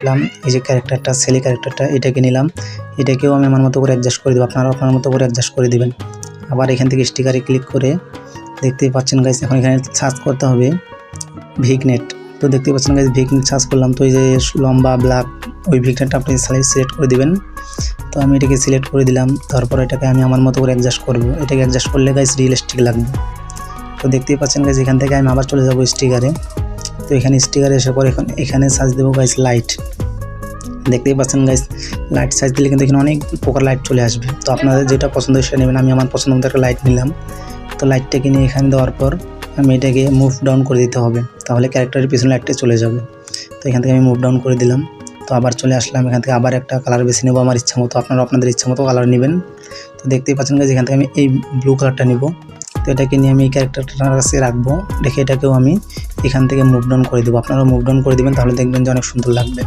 নিলাম এই যে ক্যারেক্টারটা, সেলি ক্যারেক্টারটা, এটাকে নিলাম। এটাকেও আমি আমার মতো করে অ্যাডজাস্ট করে দেবো, আপনারা আপনার মতো করে অ্যাডজাস্ট করে দেবেন। আবার এখান থেকে স্টিকারে ক্লিক করে দেখতেই পাচ্ছেন গাইস, এখন এখানে সার্চ করতে হবে ভিগনেট। তো দেখতেই পাচ্ছেন গাইস, ভিগনেট সার্চ করলাম। তো এই যে লম্বা ব্ল্যাক ওই ভিগনেটটা আপনি সিলেক্ট করে দিবেন। তো আমি এটাকে সিলেক্ট করে দিলাম। তারপর এটাকে আমি আমার মতো করে অ্যাডজাস্ট করব। এটাকে অ্যাডজাস্ট করলে গাইস রিয়েলিস্টিক লাগবে। তো দেখতেই পাচ্ছেন গাইস, এখান থেকে আমি আবার চলে যাব স্টিকারে। তো এখানে স্টিকারে এসে পরে এখানে সার্চ দেবো গাইস লাইট। দেখতেই পাচ্ছেন গাইস, লাইট সাইজ দিলে কিন্তু এখানে অনেক প্রকার লাইট চলে আসবে। তো আপনাদের যেটা পছন্দ সেটা নেবেন। আমি আমার পছন্দ মতো একটা লাইট নিলাম। তো লাইটটাকে নিয়ে এখানে দেওয়ার পর আমি এটাকে মুভ ডাউন করে দিতে হবে, তাহলে ক্যারেক্টারের পিছনে লাইটটা চলে যাবে। তো এখান থেকে আমি মুভ ডাউন করে দিলাম। তো আবার চলে আসলাম, এখান থেকে আবার একটা কালার বেছে নেবো আমার ইচ্ছা মতো। আপনারা আপনাদের ইচ্ছা মতো কালার নেবেন। তো দেখতেই পাচ্ছেন গাইস, এখান থেকে আমি এই ব্লু কালারটা নিব। তো এটাকে নিয়ে আমি এই ক্যারেক্টারটার কাছে রাখবো, রেখে এটাকেও আমি এখান থেকে মুভ ডাউন করে দেবো। আপনারা মুভ ডাউন করে দেবেন, তাহলে দেখবেন যে অনেক সুন্দর লাগবে।